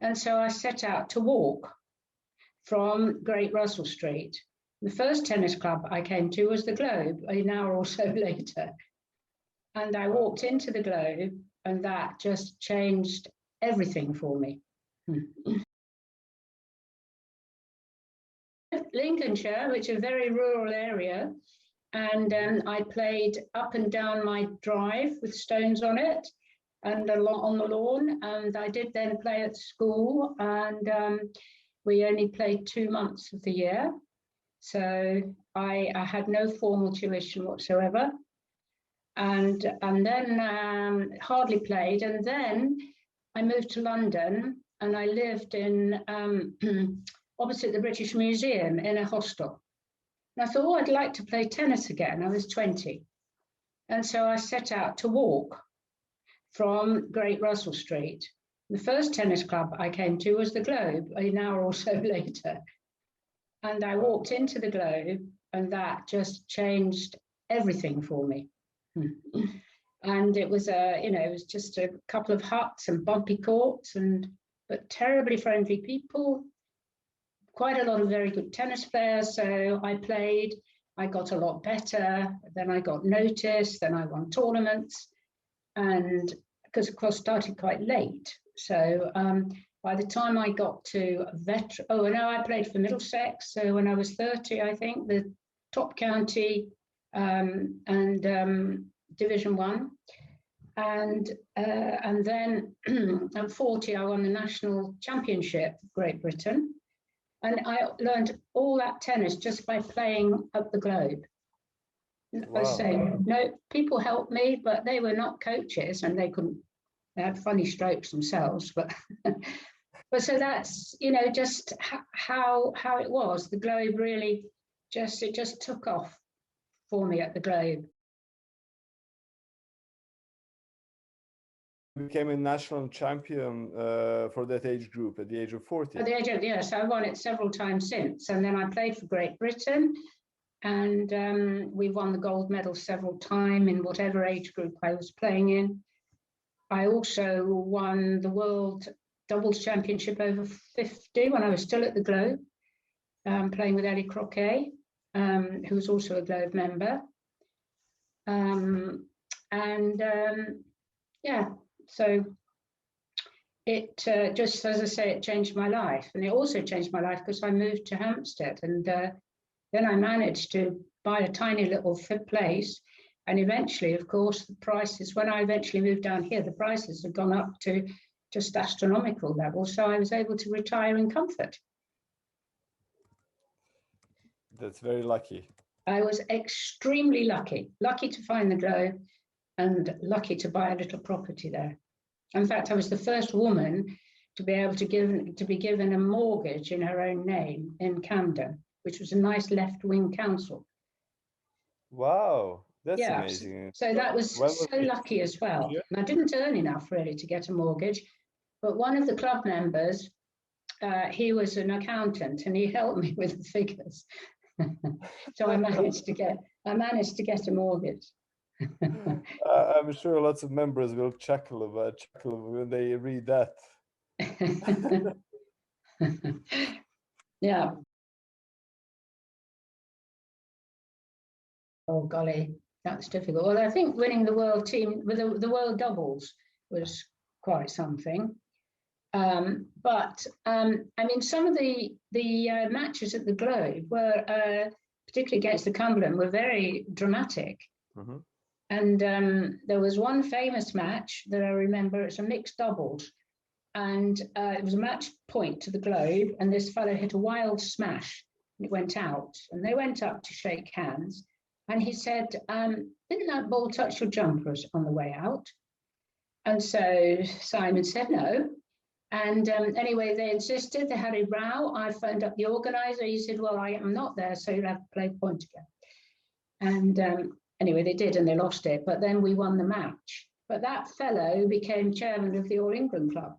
And so I set out to walk from Great Russell Street. The first tennis club I came to was the Globe, an hour or so later. And I walked into the Globe, and that just changed everything for me. Lincolnshire, which is a very rural area, and I played up and down my drive with stones on it and on the lawn, and I did then play at school, and we only played 2 months of the year, so I had no formal tuition whatsoever, and then hardly played, and then I moved to London, and I lived in opposite the British Museum in a hostel. And I thought, oh, I'd like to play tennis again. I was 20. And so I set out to walk from Great Russell Street. The first tennis club I came to was the Globe, an hour or so later. And I walked into the Globe, and that just changed everything for me. And it was it was just a couple of huts and bumpy courts, but terribly friendly people, quite a lot of very good tennis players. So I played, I got a lot better, then I got noticed, then I won tournaments, and because of course started quite late. So by the time I got to I played for Middlesex. So when I was 30, I think, the top county and Division 1. And then at 40, I won the national championship of Great Britain. And I learned all that tennis just by playing at the Globe. Wow. I was saying, no, people helped me, but they were not coaches, and they had funny strokes themselves. But so that's, just how it was. The Globe really it took off for me at the Globe. Became a national champion for that age group at the age of 40. At the age of, yes, I won it several times since. And then I played for Great Britain, and we won the gold medal several times in whatever age group I was playing in. I also won the World Doubles Championship over 50 when I was still at the Globe, playing with Ellie Croquet, who was also a Globe member. Yeah. So it just, as I say, it changed my life. And it also changed my life because I moved to Hampstead, and then I managed to buy a tiny little place. And eventually, of course, the prices, when I eventually moved down here, the prices had gone up to just astronomical levels. So I was able to retire in comfort. That's very lucky. I was extremely lucky to find the Globe, and lucky to buy a little property there. In fact, I was the first woman to be able to be given a mortgage in her own name in Camden, which was a nice left-wing council. Wow, that's amazing. So that was so lucky as well. Yeah. And I didn't earn enough really to get a mortgage, but one of the club members, he was an accountant, and he helped me with the figures. So I managed to get a mortgage. I'm sure lots of members will chuckle when they read that. Yeah. Oh golly, that's difficult. Well, I think winning the world team with the world doubles was quite something. But I mean, some of the matches at the Globe were, particularly against the Cumberland, were very dramatic. Mm-hmm. And there was one famous match that I remember. It's a mixed doubles, and it was a match point to the Globe, and this fellow hit a wild smash, and it went out, and they went up to shake hands, and he said, didn't that ball touch your jumpers on the way out? And so Simon said no. And anyway, they insisted. They had a row. I phoned up the organizer. He said, well, I am not there, so you'll have to play point again. And anyway, they did, and they lost it. But then we won the match. But that fellow became chairman of the All England Club.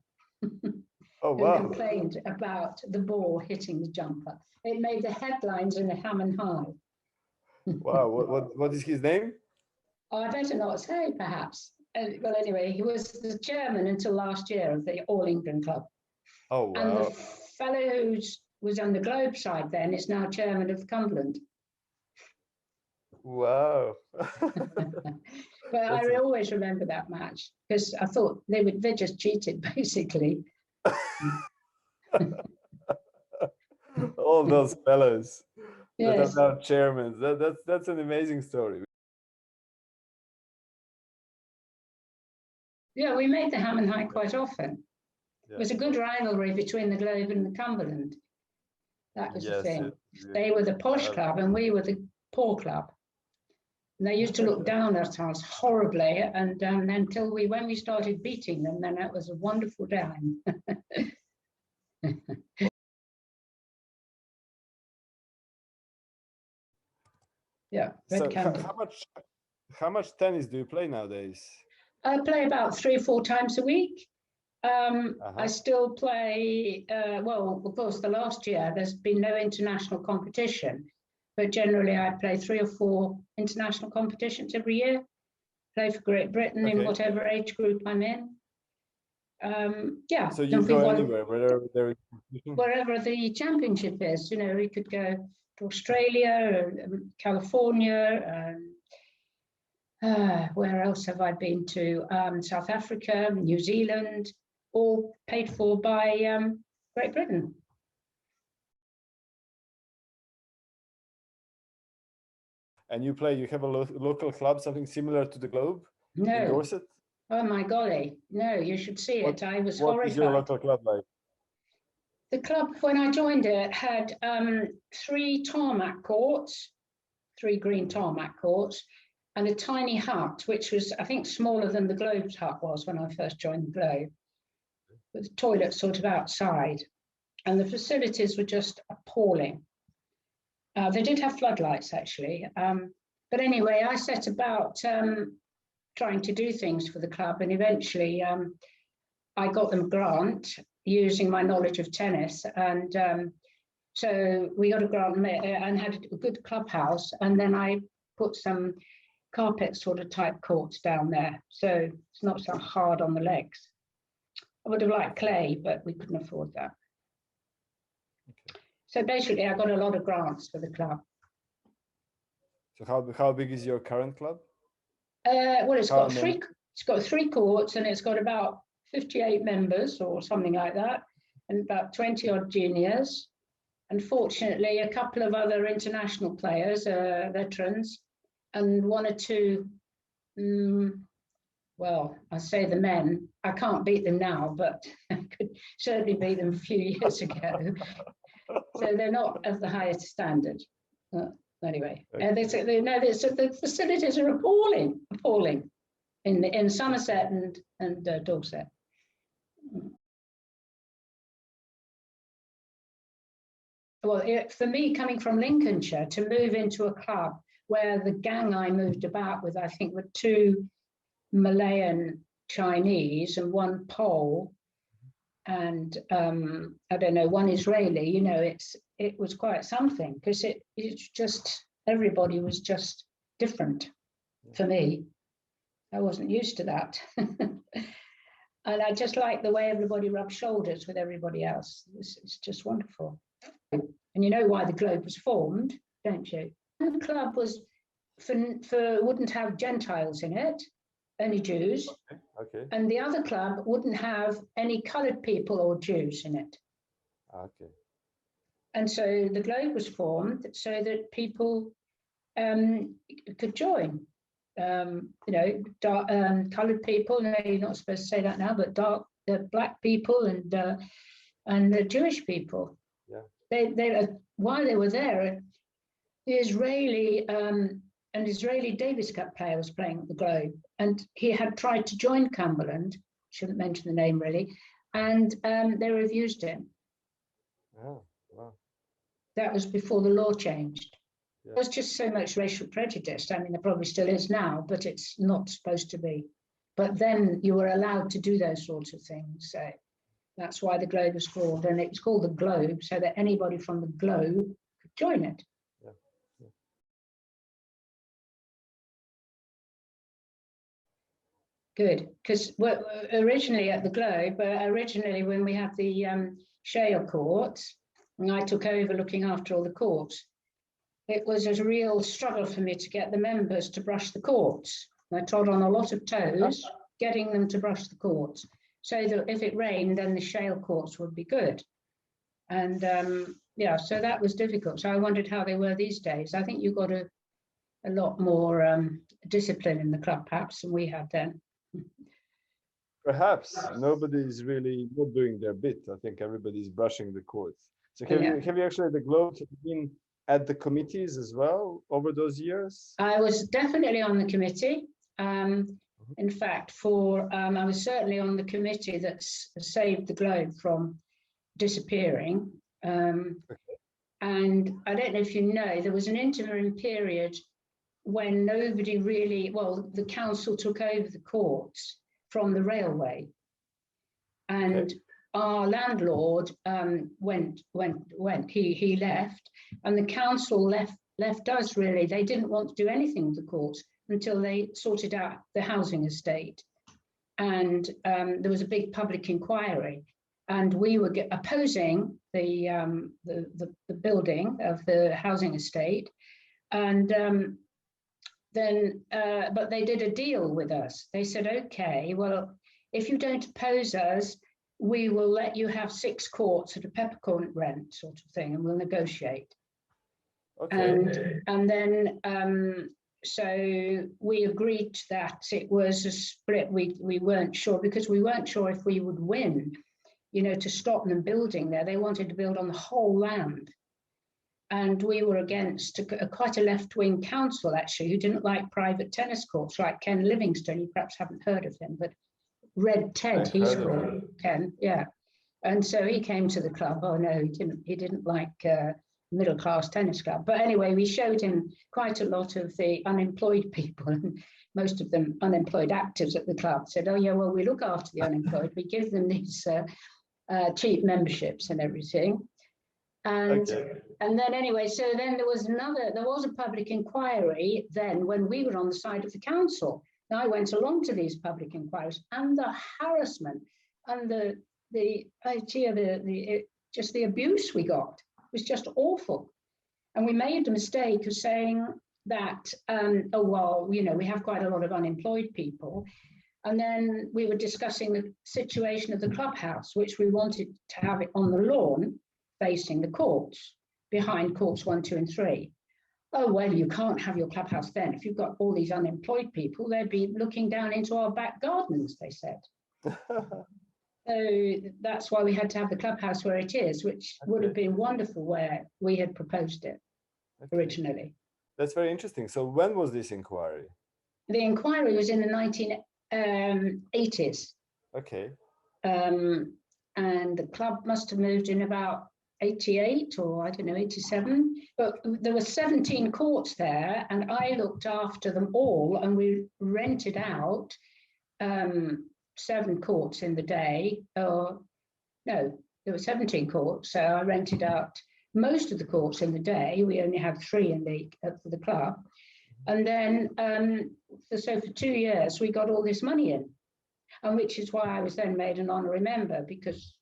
Oh, wow. Who complained about the ball hitting the jumper. It made the headlines in the Ham and High. Wow. What is his name? Oh, I better not say, perhaps. Well, anyway, he was the chairman until last year of the All England Club. Oh, And the wow. fellow who was on the Globe side then is now chairman of Cumberland. Wow. But I That's always remember that match because I thought they just cheated basically. all those fellows that are Yes. now chairmen. That's an amazing story. Yeah, we made the Ham and High quite often. Yeah. It was a good rivalry between the Globe and the Cumberland. That was the Yes, thing. yes. They were the posh Uh, club and we were the poor club. And they used to look down at us horribly. And until when we started beating them, then that was a wonderful time. Yeah, Red so Candle. how much tennis do you play nowadays? I play about 3 or 4 times a week. Uh-huh. I still play, well, of course, the last year there's been no international competition, but generally I play 3 or 4 international competitions every year. Play for Great Britain in Okay. whatever age group I'm in. Yeah. So you go anywhere wherever there is competition? Wherever the championship is, you know, we could go to Australia, California, where else have I been to? South Africa, New Zealand, all paid for by Great Britain. And you have a local club, something similar to the Globe in No. Dorset? Oh my golly, no, you should see it. I was What horrified. is your local club like? The club, when I joined it, had 3 tarmac courts, 3 green tarmac courts, and a tiny hut, which was, I think, smaller than the Globe's hut was when I first joined the Globe, with toilets sort of outside. And the facilities were just appalling. They did have floodlights, actually. But anyway, I set about trying to do things for the club, and eventually I got them a grant using my knowledge of tennis. And so we got a grant and had a good clubhouse, and then I put some carpet sort of type courts down there, so it's not so hard on the legs. I would have liked clay, but we couldn't afford that. Okay. So basically, I got a lot of grants for the club. So how big is your current club? Well, it's got 3 courts, and it's got about 58 members or something like that, and about 20 odd juniors. And fortunately, a couple of other international players, veterans, and 1 or 2, well, I say the men. I can't beat them now, but I could certainly beat them a few years ago. So they're not of the highest standard. Anyway, okay. The facilities are appalling in Somerset and Dorset. Well, for me, coming from Lincolnshire, to move into a club where the gang I moved about with, I think, were 2 Malayan Chinese and 1 Pole, and I don't know, 1 Israeli. You know, it was quite something, because it's just, everybody was just different for me. I wasn't used to that. And I just like the way everybody rubs shoulders with everybody else. It's just wonderful. And you know why the Globe was formed, don't you? One club was wouldn't have Gentiles in it, only Jews. Okay. And the other club wouldn't have any coloured people or Jews in it. Okay. And so the Globe was formed so that people could join. You know, coloured people. No, you're not supposed to say that now, but black people and the Jewish people. Yeah. They while they were there, an Israeli Davis Cup player was playing at the Globe, and he had tried to join Cumberland. Shouldn't mention the name really, and they refused him. Oh, wow. That was before the law changed. Yeah. There was just so much racial prejudice. I mean, there probably still is now, but it's not supposed to be. But then you were allowed to do those sorts of things. So that's why the Globe was formed, and it was called the Globe so that anybody from the Globe could join it. Yeah. Good, because originally at the Globe, originally when we had the shale courts, and I took over looking after all the courts, it was a real struggle for me to get the members to brush the courts. I trod on a lot of toes, getting them to brush the courts, so that if it rained, then the shale courts would be good. And yeah, so that was difficult. So I wondered how they were these days. I think you got a lot more discipline in the club, perhaps, than we had then. Perhaps nobody's really not doing their bit. I think everybody's brushing the courts. So have you actually at the Globe been at the committees as well over those years? I was definitely on the committee. In fact, I was certainly on the committee that saved the Globe from disappearing. And I don't know if you know, there was an interim period when nobody really, well, the council took over the courts from the railway, and our landlord he left, and the council left us really. They didn't want to do anything with the courts until they sorted out the housing estate, and there was a big public inquiry, and we were opposing the building of the housing estate, and but they did a deal with us. They said, okay, well, if you don't oppose us, we will let you have 6 courts at a peppercorn rent sort of thing, and we'll negotiate. Okay. And then, so we agreed that it was a split. We weren't sure, because we weren't sure if we would win, you know, to stop them building there. They wanted to build on the whole land. And we were against quite a left-wing council, actually, who didn't like private tennis courts, like Ken Livingstone. You perhaps haven't heard of him, but Red Ted, he's called Ken, yeah. And so he came to the club. Oh no, he didn't like middle-class tennis club. But anyway, we showed him quite a lot of the unemployed people, and most of them unemployed actors at the club. Said, oh yeah, well, we look after the unemployed. We give them these cheap memberships and everything. And then anyway, so then there was a public inquiry then when we were on the side of the council. Now I went along to these public inquiries, and the harassment and just the abuse we got was just awful. And we made the mistake of saying that, oh, well, you know, we have quite a lot of unemployed people. And then we were discussing the situation of the clubhouse, which we wanted to have it on the lawn, facing the courts, behind courts 1, 2, and 3. Oh, well, you can't have your clubhouse then. If you've got all these unemployed people, they'd be looking down into our back gardens, they said. So that's why we had to have the clubhouse where it is, which would have been wonderful where we had proposed it originally. That's very interesting. So when was this inquiry? The inquiry was in the 1980s. Okay. And the club must have moved in about 88 or I don't know, 87, but there were 17 courts there, and I looked after them all, and we rented out 7 courts in the day. No, there were 17 courts, so I rented out most of the courts in the day. We only had 3 for the club, and then so for 2 years we got all this money in, and which is why I was then made an honorary member, because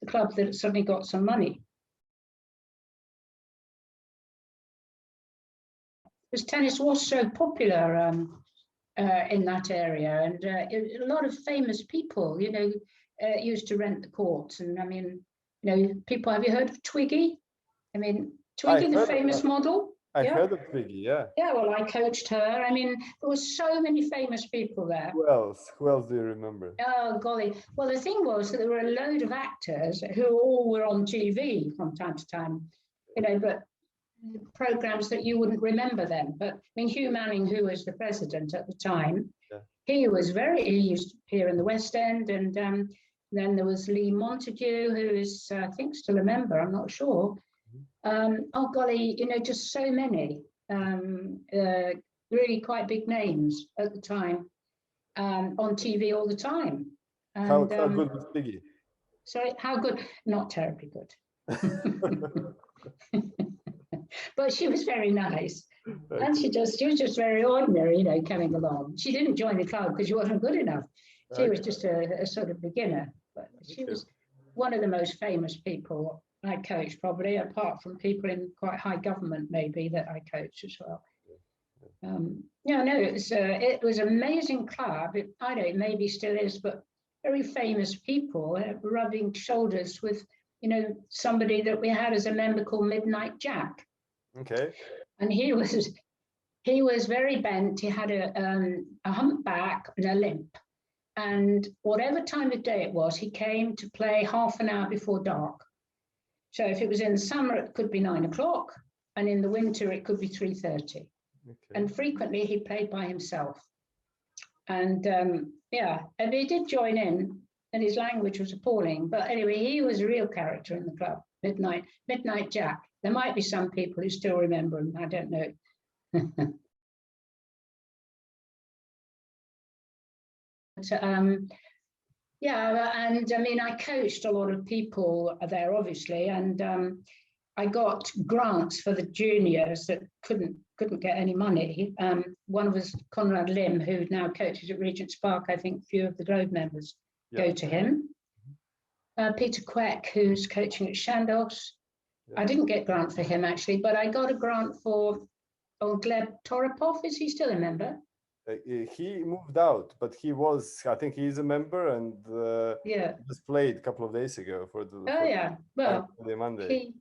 the club that suddenly got some money. Because tennis was so popular in that area, and a lot of famous people, you know, used to rent the courts. And I mean, you know, people, have you heard of Twiggy? I mean, Twiggy, the famous model? I've heard of Twiggy, yeah. Yeah, well, I coached her. I mean, there were so many famous people there. Who else? Who else do you remember? Oh, golly. Well, the thing was that there were a load of actors who all were on TV from time to time, you know, but programs that you wouldn't remember then. But I mean, Hugh Manning, who was the president at the time, he used to appear in the West End. And then there was Lee Montague, who is, I think, still a member, I'm not sure. Oh golly, you know, just so many really quite big names at the time on TV all the time. And, how good was Twiggy? Sorry, how good? Not terribly good. But she was very nice. And she was just very ordinary, you know, coming along. She didn't join the club because she wasn't good enough. She was just a sort of beginner, but she was one of the most famous people I coached, probably, apart from people in quite high government, maybe, that I coached as well. Yeah, no, it was an amazing club. I don't know, maybe still is, but very famous people rubbing shoulders with, you know, somebody that we had as a member called Midnight Jack. Okay. And he was very bent. He had a humpback and a limp. And whatever time of day it was, he came to play half an hour before dark. So if it was in the summer, it could be 9 o'clock. And in the winter, it could be 3:30. Okay. And frequently he played by himself. And yeah, and he did join in, and his language was appalling. But anyway, he was a real character in the club, Midnight Jack. There might be some people who still remember him. I don't know. But, yeah, and I mean, I coached a lot of people there, obviously, and I got grants for the juniors that couldn't get any money. One was Conrad Lim, who now coaches at Regent's Park. I think a few of the Globe members go to him. Peter Queck, who's coaching at Shandos. I didn't get grant for him, actually, but I got a grant for Gleb Toropov. Is he still a member? He moved out, but he was, I think he's a member, and just played a couple of days ago for the well, Monday.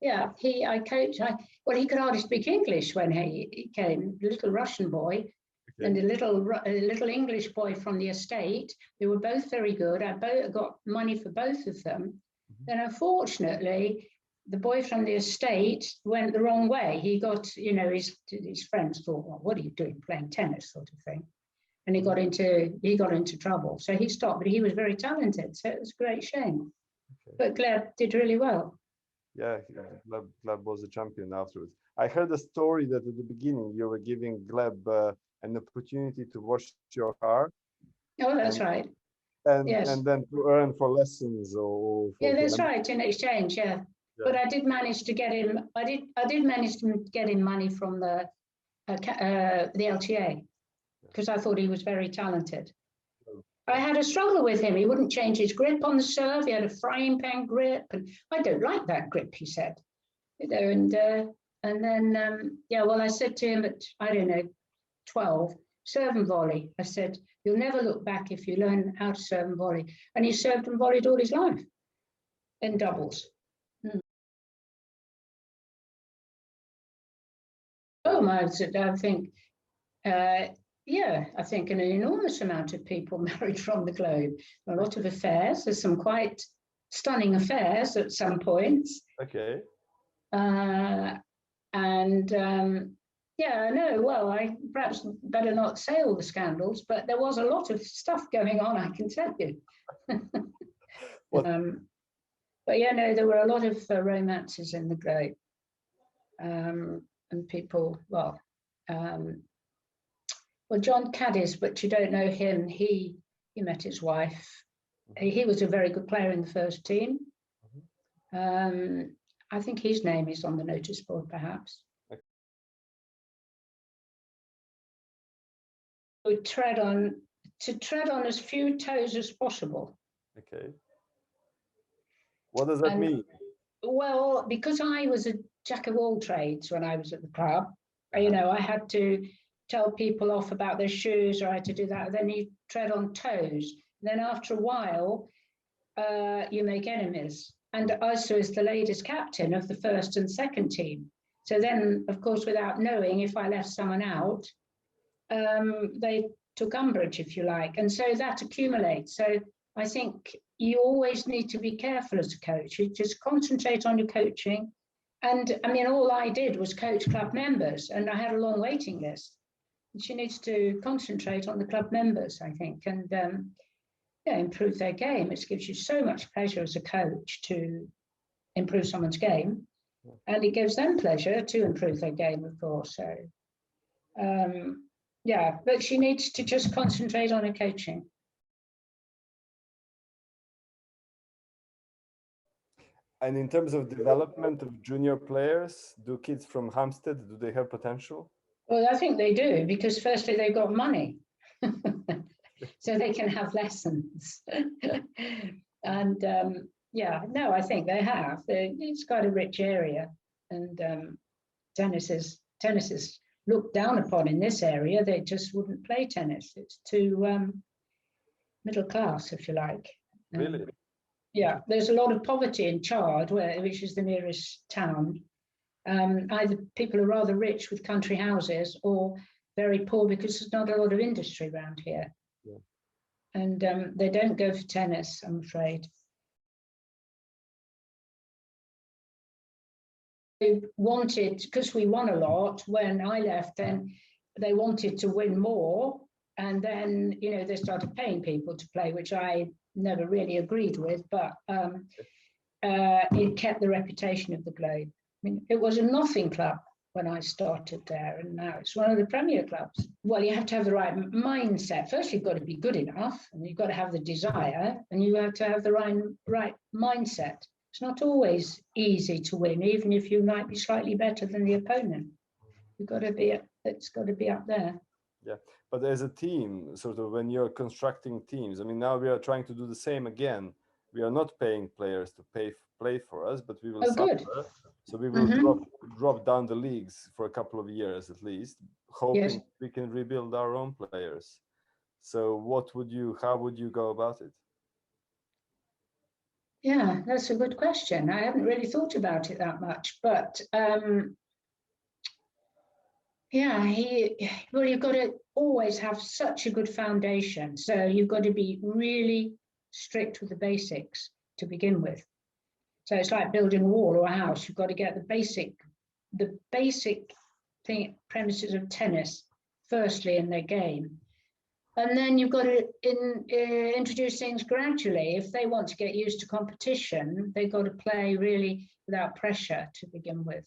I coached. Well, he could hardly speak English when he came. A little Russian boy and a little English boy from the estate. They were both very good. I got money for both of them. Then, unfortunately, the boy from the estate went the wrong way. He got, you know, his friends thought, well, what are you doing playing tennis, sort of thing. And he got into trouble. So he stopped, but he was very talented. So it was a great shame. But Gleb did really well. Yeah, Gleb was a champion afterwards. I heard a story that at the beginning you were giving Gleb an opportunity to wash your car. Oh, that's right. And then to earn for lessons or for that's right, in exchange, But I did manage to get him. I did manage to get him money from the LTA because I thought he was very talented. I had a struggle with him. He wouldn't change his grip on the serve. He had a frying pan grip, and I don't like that grip, he said. You know, and then well, I said to him at, I don't know, 12, serve and volley. I said, you'll never look back if you learn how to serve and volley. And he served and volleyed all his life in doubles. I think, I think an enormous amount of people married from the globe. A lot of affairs. There's some quite stunning affairs at some points. Okay. Well, I perhaps better not say all the scandals, but there was a lot of stuff going on, I can tell you. But there were a lot of romances in the globe. And people, John Caddies, but you don't know him. He met his wife. He was a very good player in the first team. I think his name is on the notice board, perhaps. We tread on as few toes as possible. Okay. What does that mean? Well, because I was a jack of all trades when I was at the club, you know, I had to tell people off about their shoes, or I had to do that. Then you tread on toes. Then after a while, you make enemies. And also as the ladies' captain of the first and second team. So then, of course, without knowing, if I left someone out, they took umbrage, if you like. And so that accumulates. So I think you always need to be careful as a coach. You just concentrate on your coaching. And I mean, all I did was coach club members, and I had a long waiting list. And she needs to concentrate on the club members, I think, and improve their game. It gives you so much pleasure as a coach to improve someone's game, and it gives them pleasure to improve their game, of course. So, but she needs to just concentrate on her coaching. And in terms of development of junior players, do kids from Hampstead, do they have potential? Well, I think they do, because firstly, they've got money. So they can have lessons. And yeah, no, I think they have. It's got a rich area, and tennis is looked down upon in this area. They just wouldn't play tennis. It's too middle class, if you like. Really? Yeah, there's a lot of poverty in Chard, which is the nearest town. Either people are rather rich with country houses, or very poor because there's not a lot of industry around here. Yeah. And they don't go for tennis, I'm afraid. They wanted, because we won a lot when I left, then they wanted to win more. And then, you know, they started paying people to play, which I never really agreed with, but it kept the reputation of the Globe. I mean, it was a nothing club when I started there, and now it's one of the premier clubs. Well, you have to have the right mindset. First, you've got to be good enough, and you've got to have the desire, and you have to have the right mindset. It's not always easy to win, even if you might be slightly better than the opponent. You've got to be, it's got to be up there. Yeah, but as a team, sort of when you're constructing teams, I mean, now we are trying to do the same again. We are not paying players to play for us, but we will suffer. So we will drop down the leagues for a couple of years at least, hoping we can rebuild our own players. So how would you go about it? Yeah, that's a good question. I haven't really thought about it that much, but yeah, you've got to always have such a good foundation. So you've got to be really strict with the basics to begin with. So it's like building a wall or a house. You've got to get the basic premises of tennis firstly in their game. And then you've got to introduce things gradually. If they want to get used to competition, they've got to play really without pressure to begin with.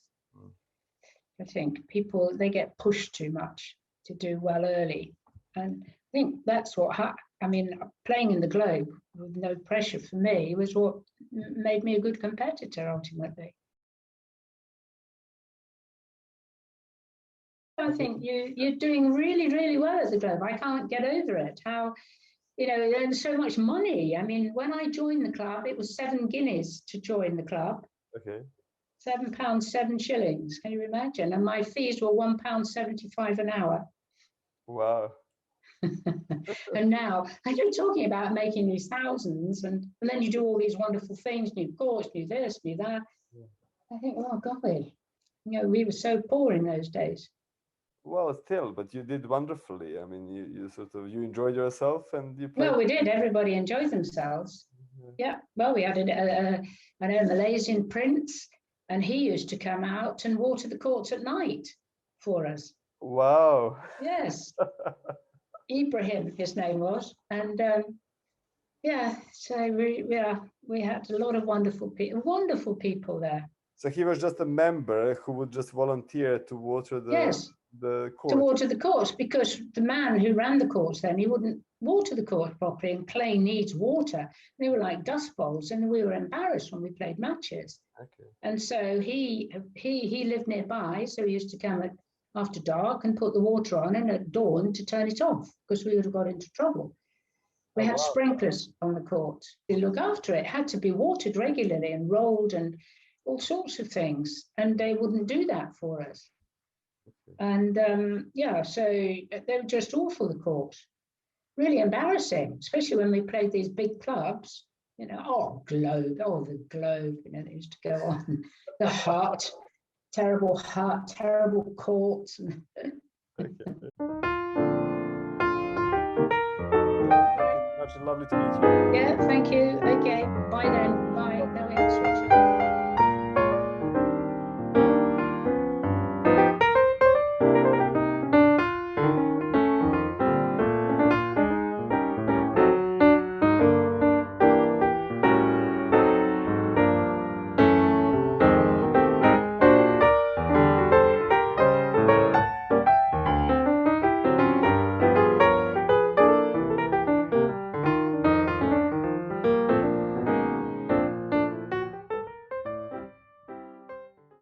I think people, they get pushed too much to do well early. And I think that's what I mean, playing in the Globe with no pressure for me was what made me a good competitor ultimately. I think you're doing really, really well at the Globe. I can't get over it. How, you know, there's so much money. I mean, when I joined the club, it was 7 guineas to join the club. Okay. £7, 7 shillings. Can you imagine? And my fees were £1.75 an hour. Wow. And now I'm talking about making these thousands, and then you do all these wonderful things, new courts, new this, new that. Yeah. I think, oh golly, you know, we were so poor in those days. Well, still, but you did wonderfully. I mean, you sort of, you enjoyed yourself and you played. Well, we did. Everybody enjoyed themselves. Yeah. Well, we had a Malaysian prince, and he used to come out and water the courts at night for us. Wow. Yes. Ibrahim, his name was, and yeah, so we had a lot of wonderful people there. So he was just a member who would just volunteer to water the courts. To water the courts, because the man who ran the courts then, he wouldn't water the courts properly, and clay needs water. They were like dust bowls, and we were embarrassed when we played matches. Okay. And so he lived nearby, so he used to come after dark and put the water on, and at dawn to turn it off, because we would have got into trouble. We had sprinklers on the court. We look after it. It had to be watered regularly and rolled and all sorts of things, and they wouldn't do that for us. Okay. And yeah, so they were just awful, the courts. Really embarrassing, especially when we played these big clubs. You know, Globe, the Globe, you know, they used to go on. The Hut. Terrible hut, terrible courts. Okay. Thank you so much. Lovely to meet you. Yeah, thank you.